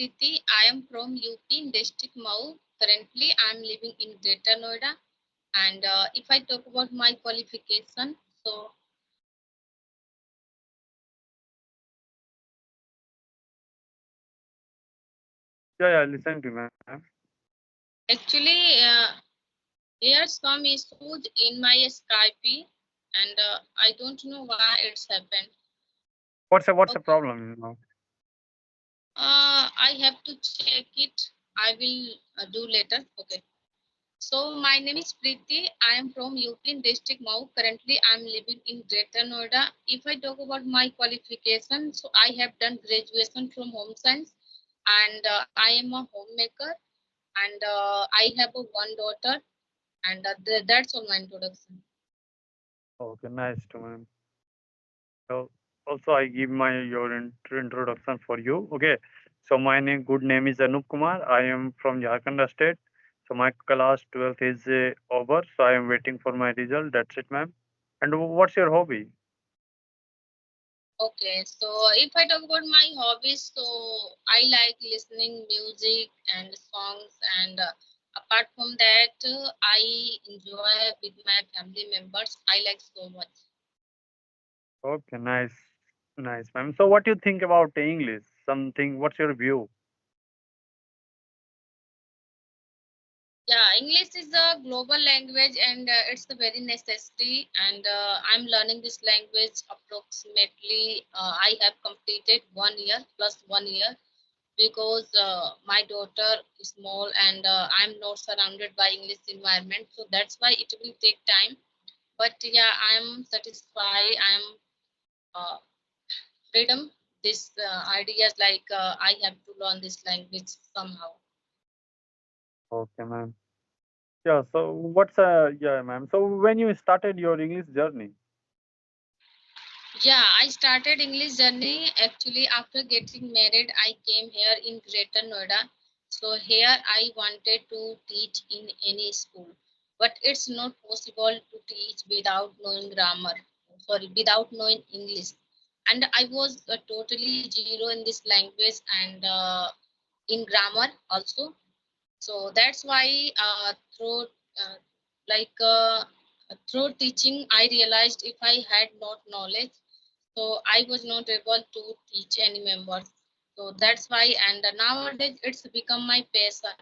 Preeti. I am from UP district Mau. Currently, I am living in Greater Noida. And if I talk about my qualification, so Yeah, listen to me, ma'am. actually, there's some issues in my Skype, and I don't know why it's happened. What's the Okay, problem? I have to check it. I will do later. Okay. So my name is Preeti. I am from UP district Mau. Currently, I am living in Greater Noida. If I talk about my qualification, so I have done graduation from home science, and I am a homemaker, and I have a one daughter, and that's all my introduction. Okay, nice to ma'am. So also I give my your introduction for you. Okay. So my good name is Anup Kumar. I am from Jharkhand state. So my class 12th is over. So I am waiting for my result. That's it, ma'am. And what's your hobby? Okay, so if I talk about my hobbies, so I like listening music and songs, and apart from that, I enjoy with my family members. I like so much. Okay, nice, nice, ma'am. So what do you think about English? Something. What's your view? Yeah, English is a global language, and it's a very necessary. And I'm learning this language approximately. I have completed 1 year plus 1 year because my daughter is small, and I'm not surrounded by English environment. So that's why it will take time. But yeah, I'm satisfied. I'm uh, freedom. This ideas like I have to learn this language somehow. Okay, ma'am. Yeah. So yeah, ma'am. So when you started your English journey? Yeah, I started English journey actually after getting married. I came here in Greater Noida. So here I wanted to teach in any school, but it's not possible to teach without knowing grammar. Sorry, without knowing English. And I was totally zero in this language and in grammar also. So that's why through uh, like through teaching, I realized if I had not knowledge, so I was not able to teach any members. So that's why, and nowadays it's become my passion.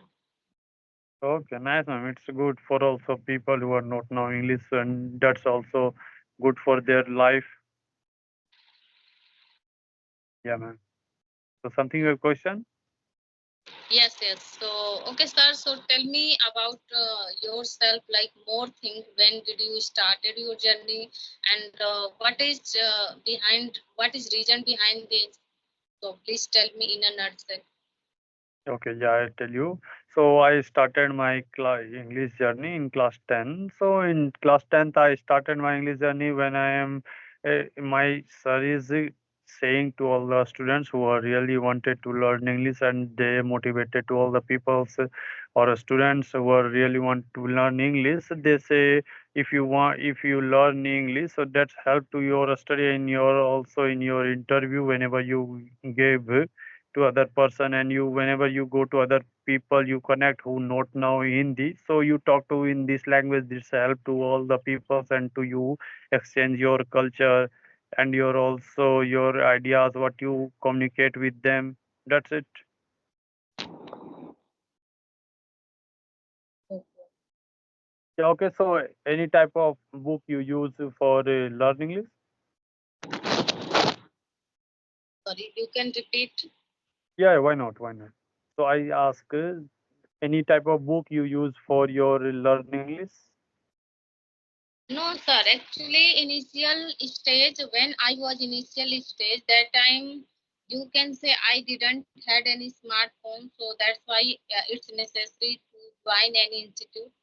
Okay, nice, ma'am. It's good for also people who are not know English, and that's also good for their life. Yeah, ma'am. So something your question? Yes, yes. So okay, sir. So tell me about yourself. Like more things. When did you started your journey, and what is behind? What is reason behind this? So please tell me in a nutshell. Okay, yeah, I tell you. So I started my English journey in class 10. So in class 10th, I started my English journey when I am my sir is saying to all the students who are really wanted to learn English, and they motivated to all the people or students who are really want to learn English. They say if you learn English, so that's help to your study in your also in your interview whenever you give to other person, and you whenever you go to other people you connect who not know Hindi, so you talk to in this language. This help to all the peoples and to you exchange your culture and your also your ideas what you communicate with them. That's it. Okay. Yeah, okay, so any type of book you use for learning English? Sorry, you can repeat. Yeah, why not. So I ask any type of book you use for your learning English? No, sir. Actually, initial stage when I was initial stage that time, you can say I didn't had any smartphone, so that's why it's necessary to join any institute.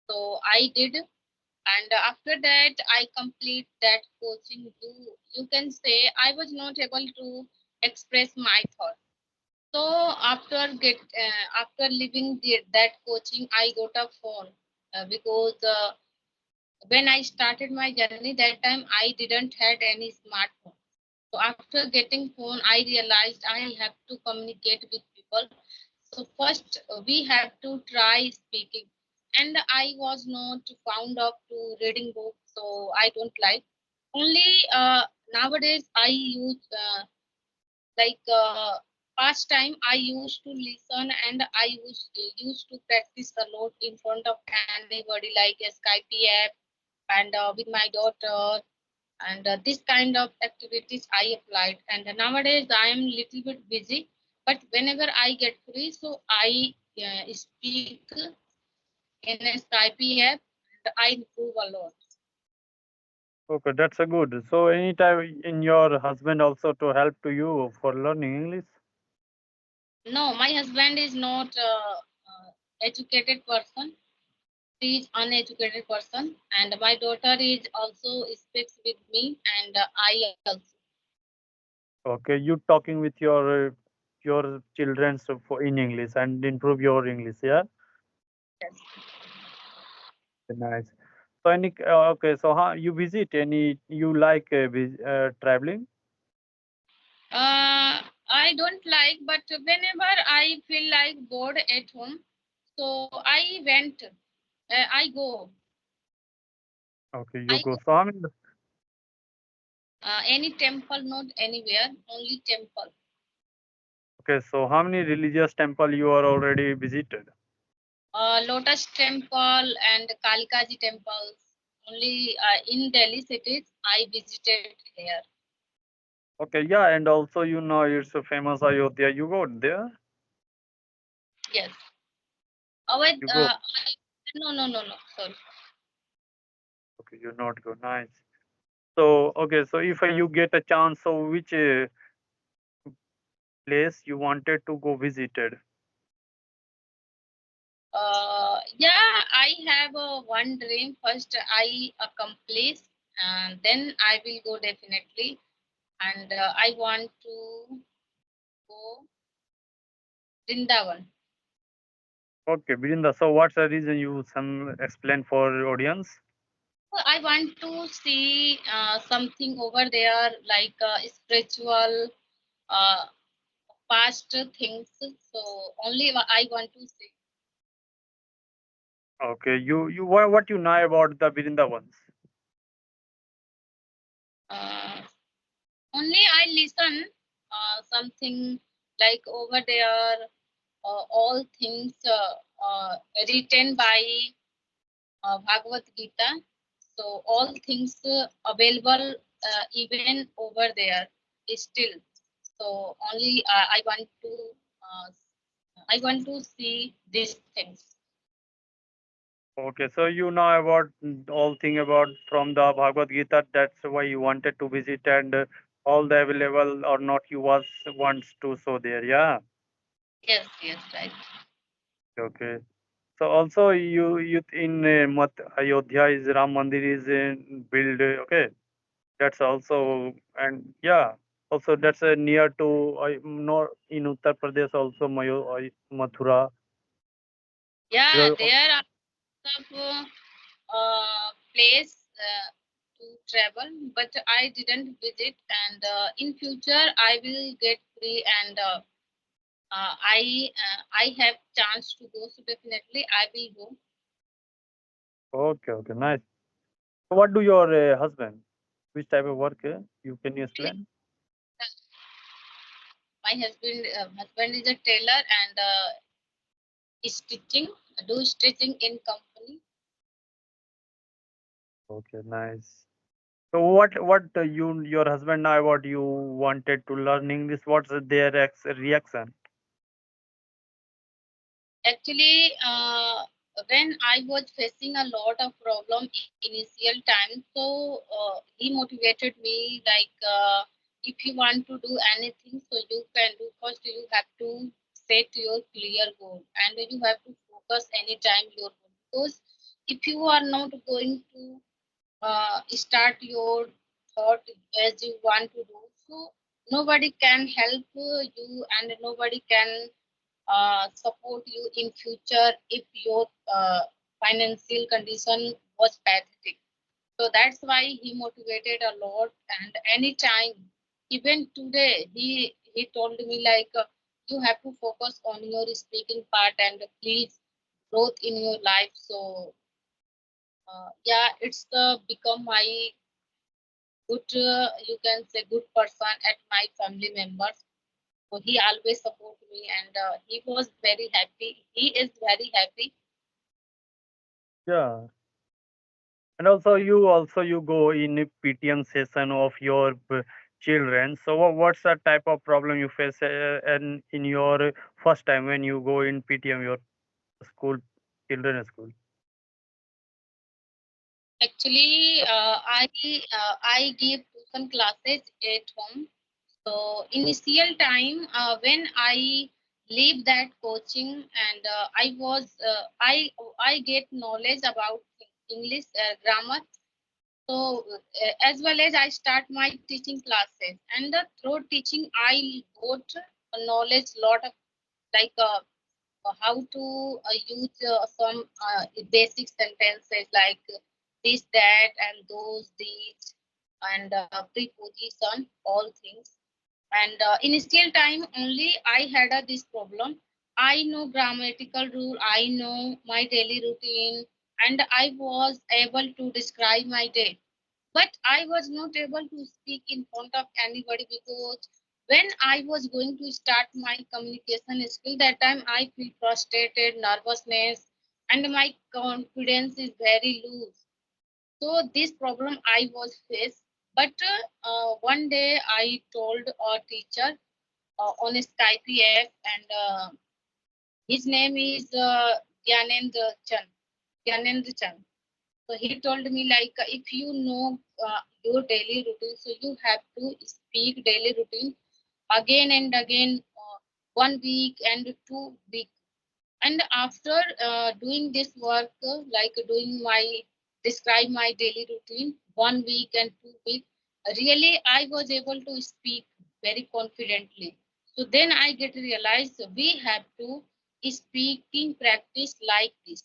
So I did, and after that I complete that coaching. You can say I was not able to express my thought. So after leaving that coaching, I got a phone because when I started my journey, that time I didn't had any smartphone. So after getting phone, I realized I have to communicate with people. So first we have to try speaking. And I was not fond of to reading books, so I don't like. Only nowadays I use like past time I used to listen and I used to practice a lot in front of anybody like a Skype app and with my daughter and this kind of activities I applied. And nowadays I am little bit busy, but whenever I get free, so I speak in a Skype app and I improve a lot. Okay, that's a good. So anytime in your husband also to help to you for learning English? No, my husband is not educated person. She is uneducated person, and my daughter is also speaks with me, and I also. Okay, you talking with your children so for in English and improve your English, yeah? Yes. Nice. So any okay, so how you visit any you like traveling? I don't like, but whenever I feel like bored at home, so I went. I go. Okay, you I go. go. So how many Any temple, not anywhere, only temple. okay, so how many religious temple you are already visited? Lotus temple and Kalikaji temples. Only in Delhi cities I visited here. Okay, yeah, and also you know it's a famous Ayodhya. You go there? Yes. Wait, You go. no, no, no, no. Sorry. Okay, you not go. Nice. So okay, so if you get a chance, so which place you wanted to go visited? Yeah, I have one dream. First, I accomplish, and then I will go definitely. And I want to go Vrindavan. Okay, Birinda. So what's the reason you some explain for audience? So I want to see something over there like spiritual, uh, past things. So only I want to see. Okay, you what you know about the Virindavans? Uh, Only I listen something like over there, all things written by Bhagavad Gita. So all things available even over there is still. So only I want to see these things. Okay, so you know about all thing about from the Bhagavad Gita. That's why you wanted to visit and all the available or not you was wants to so there. Yeah. Yes, yes, right. Okay. So also you in Ayodhya is Ram Mandir is built. Okay. That's also and yeah. Also that's near to no in Uttar Pradesh also Mathura. Yeah, There there are some place to travel, but I didn't visit. And in future, I will get free and I have chance to go. So definitely, I will go. okay, okay, nice. So what do your husband? Which type of work? You can you explain? My husband is a tailor and is stitching, do stitching in company. Okay, nice. So what you your husband now what you wanted to learn English? What's their reaction? Actually, when I was facing a lot of problem initial time, so he motivated me like if you want to do anything, so you can do. First, you have to set your clear goal, and you have to focus anytime your goal. Because if you are not going to start your thought as you want to do, so nobody can help you, and nobody can support you in future if your financial condition was pathetic. So that's why he motivated a lot and anytime. Even today, he told me like you have to focus on your speaking part and please growth in your life. So yeah, it's become my good, you can say good person at my family members. So he always support me, and he was very happy. He is very happy. Yeah. And also you go in a PTM session of your children. So what's the type of problem you face in your first time when you go in PTM your school, children school? Actually, I give tuition classes at home. So initial time when I leave that coaching and I get knowledge about English grammar. So as well as I start my teaching classes, and through teaching I got knowledge lot of like how to use some basic sentences like this, that, and those, these, and preposition, all things. And initial time only I had this problem. I know grammatical rule, I know my daily routine, and I was able to describe my day, but I was not able to speak in front of anybody because when I was going to start my communication skill, that time I feel frustrated, nervousness, and my confidence is very loose. So this problem I was faced. But one day I told a teacher on a Skype app, and his name is Gyanendra Chan. Gyanendra Chan. So he told me like if you know your daily routine, so you have to speak daily routine again and again, 1 week and 2 week. And after doing this work, like doing my describe my daily routine 1 week and 2 week, really I was able to speak very confidently. So then I get realized we have to speaking practice like this.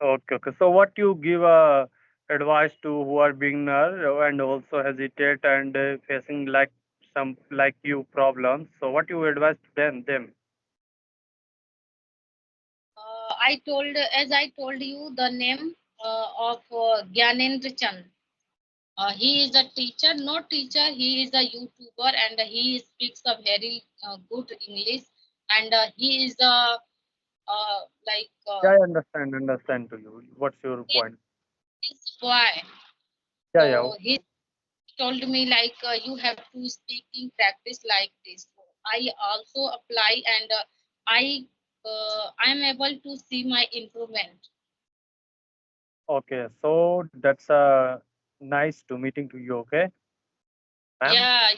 Okay, okay. So what you give advice to who are beginner and also hesitate and facing like some like you problems? So what you advise to them? As I told you, the name of Gyanendra Chand. He is a teacher, not teacher. He is a YouTuber, and he speaks a very good English. And he is a like Yeah, I understand to you. What's your he point? is boy. Yeah, yeah. So he told me like you have to speaking practice like this. So I also apply, and I am able to see my improvement. Okay, so that's nice to meeting to you. Okay, ma'am. Yeah,